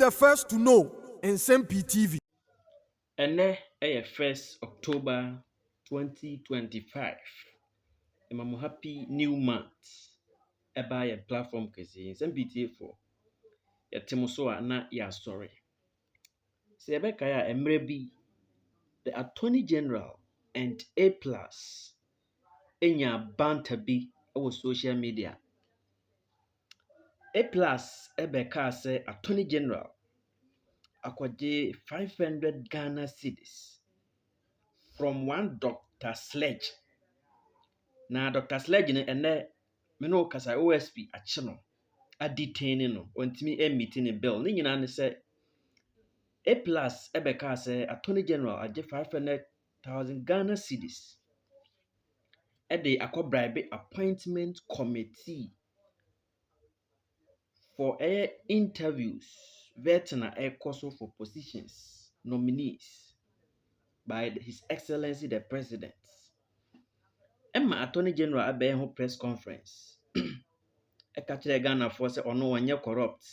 the first to know Nsem-Pii TV. Ene 1st October 2025. I'm happy new month. Eba your platform kesi Nsem-Pii for ya temoso na ya sorry. Se ebeka ya emrebi the Attorney General and A+ enya banter bi over social media. A+ ebeka say Attorney General akwaje 500 Ghana cedis from one Dr.Sledge. Now Dr.Sledge ene me no kasa OSP ache no a detaining no ontimi a meeting in bill. Ni nyina ne say A+ ebeka say Attorney General aje 500,000 Ghana cedis. Ede akọ bribe appointment committee for interviews vetting ekoso for positions nominees by His Excellency the President. Emma Attorney General abẹ ho press conference. Eka kire Ghana for say ono wonye corrupt.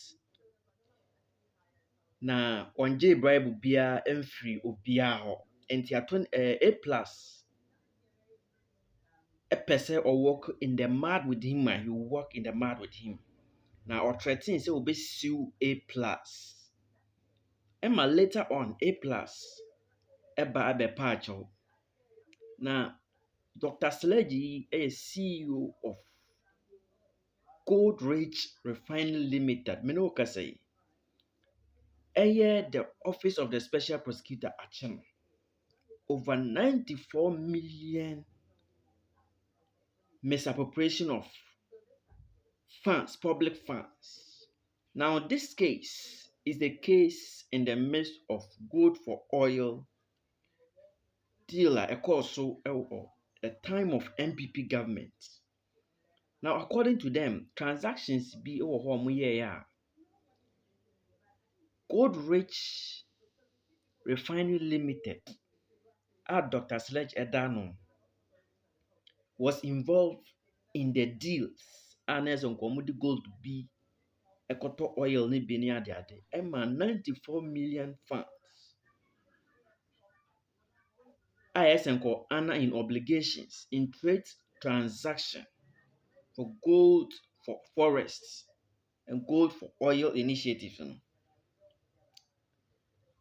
Na onje bribe bia emfiri obia ho. Enti A+ epese or work in the mud with him and he will work in the mud with him. Now or threaten say will be sue A+. Emma later on A+ eba abe pacho. Now Dr. Sledge is CEO of Gold Rich Refining Limited. Meno say the Office of the Special Prosecutor action over 94 million misappropriation of funds, public funds. Now this case is the case in the midst of gold for oil dealer, also the time of MPP government. Now according to them, transactions be over Gold Rich Refining Limited at Dr. Sledge Edano was involved in the deals. Anes on commodity gold be ekoto oil ni bini ade. Emma 94 million funds. ISNCO Anna in obligations in trade transaction for gold for forests and gold for oil initiatives.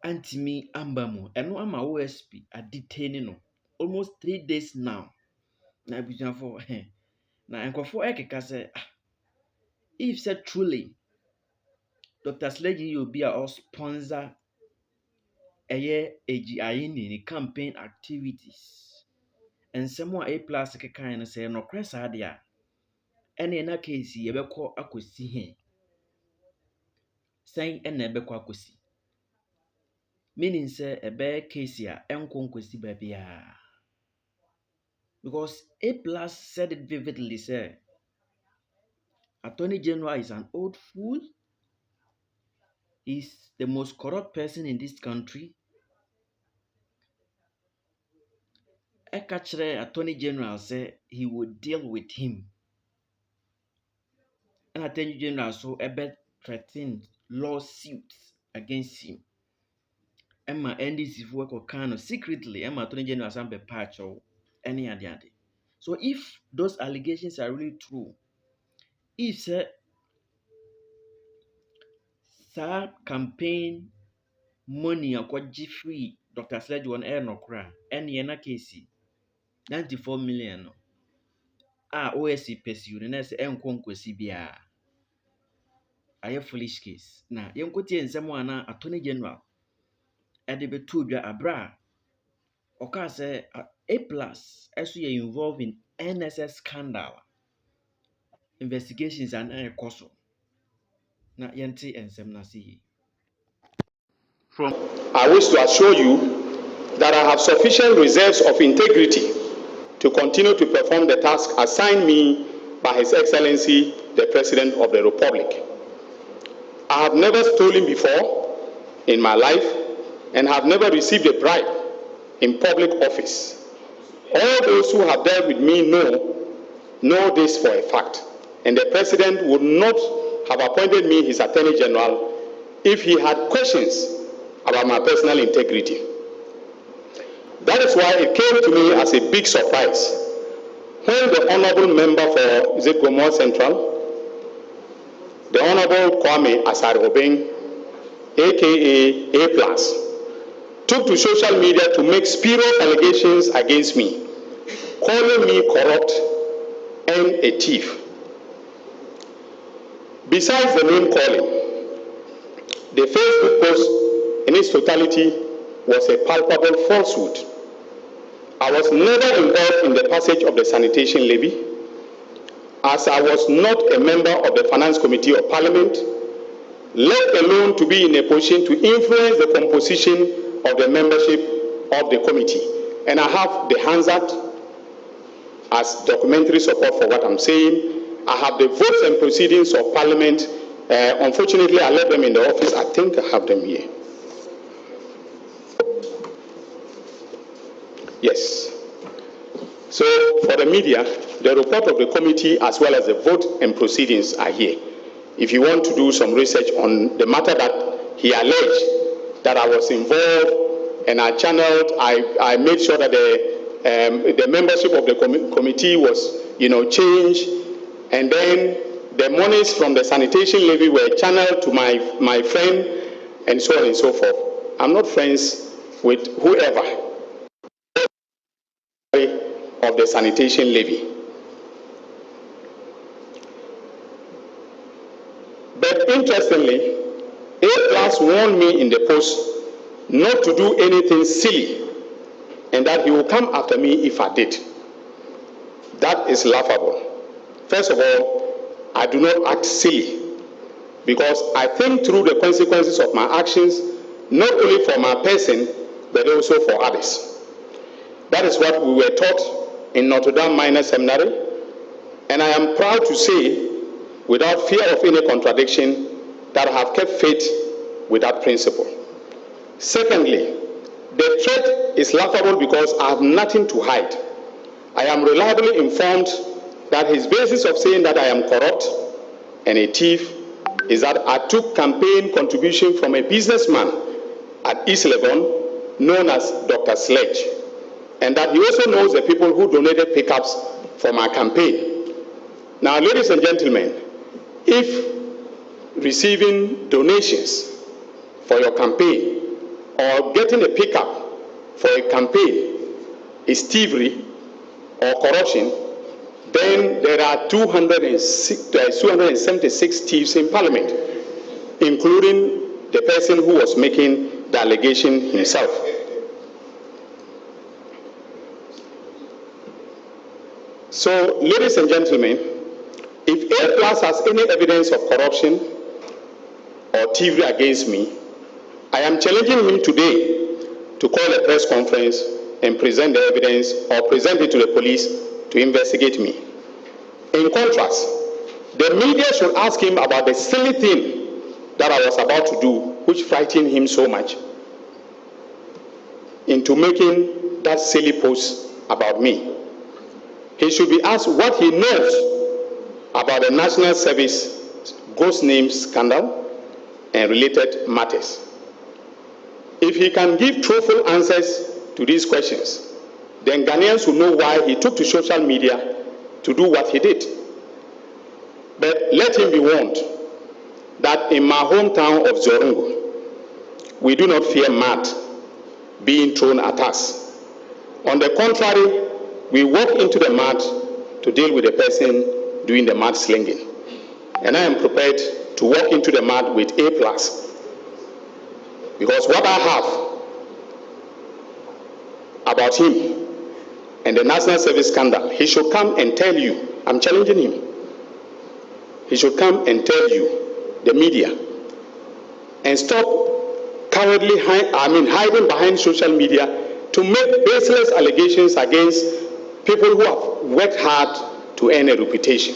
Antimi Ambamo and no ama OSP are detaining almost 3 days now. Na bijan for na enkofo ekeka say if said truly Dr. Sledge you be a sponsor AGI campaign activities and someone A+ kind say no cresa dia ene na case yebekọ akosi he say ene ebekọ akosi meaning say ebe case ya enko nkosi babia. Because A+ said it vividly, say, Attorney General is an old fool. He's the most corrupt person in this country. Ekachere Attorney General said he would deal with him. And Attorney General so ebe threatened lawsuits against him. Emma NDC work or kind of secretly. Emma Attorney General some be patch or any other. So if those allegations are really true, if campaign money akwaji free Dr. Sledge one air no kra any na case 94 million no OSC pursue na say enko nkwasi bia aye foolish case na yenkotie nsem ana Attorney General ede betu dwa abra oka say A+ eso ye involved in NSS scandal investigations and ekoso na yenti ensem na see. I wish to assure you that I have sufficient reserves of integrity to continue to perform the task assigned me by His Excellency, the President of the Republic. I have never stolen before in my life and have never received a bribe in public office. All those who have dealt with me know this for a fact, and the President would not have appointed me his Attorney General if he had questions about my personal integrity. That is why it came to me as a big surprise when the honorable member for Gomor Central, the Honorable Kwame Asare-Obeng, aka A+, took to social media to make spurious allegations against me, calling me corrupt and a thief. Besides the name calling, the Facebook post in its totality was a palpable falsehood. I was never involved in the passage of the sanitation levy, as I was not a member of the Finance Committee of Parliament, let alone to be in a position to influence the composition of the membership of the committee. And I have the Hansard as documentary support for what I'm saying. I have the votes and proceedings of Parliament. Unfortunately, I left them in the office. I think I have them here. Yes. So for the media, the report of the committee as well as the vote and proceedings are here. If you want to do some research on the matter that he alleged that I was involved and I channeled, I made sure that the membership of the committee was, changed, and then the monies from the sanitation levy were channeled to my friend, and so on and so forth. I'm not friends with whoever of the sanitation levy. But interestingly, A+ warned me in the post not to do anything silly and that he will come after me if I did. That is laughable. First of all, I do not act silly because I think through the consequences of my actions, not only for my person, but also for others. That is what we were taught in Notre Dame Minor Seminary, and I am proud to say, without fear of any contradiction, that I have kept faith with that principle. Secondly, the threat is laughable because I have nothing to hide. I am reliably informed that his basis of saying that I am corrupt and a thief is that I took campaign contribution from a businessman at East Legon known as Dr.Sledge, and that he also knows the people who donated pickups for my campaign. Now, ladies and gentlemen, if receiving donations for your campaign or getting a pickup for a campaign is thievery or corruption, then there are 276 thieves in Parliament, including the person who was making the allegation himself. So, ladies and gentlemen, if A+ has any evidence of corruption or thievery against me, I am challenging him today to call a press conference and present the evidence or present it to the police to investigate me. In contrast, the media should ask him about the silly thing that I was about to do, which frightened him so much into making that silly post about me. He should be asked what he knows about the National Service ghost name scandal and related matters. If he can give truthful answers to these questions, then Ghanaians will know why he took to social media to do what he did. But let him be warned that in my hometown of Zorongo, we do not fear mud being thrown at us. On the contrary, we walk into the mud to deal with the person doing the mud slinging. And I am prepared to walk into the mud with A+. Because what I have about him and the National Service scandal, he should come and tell you. I'm challenging him. He should come and tell you, the media, and stop cowardly hiding behind social media to make baseless allegations against people who have worked hard to earn a reputation.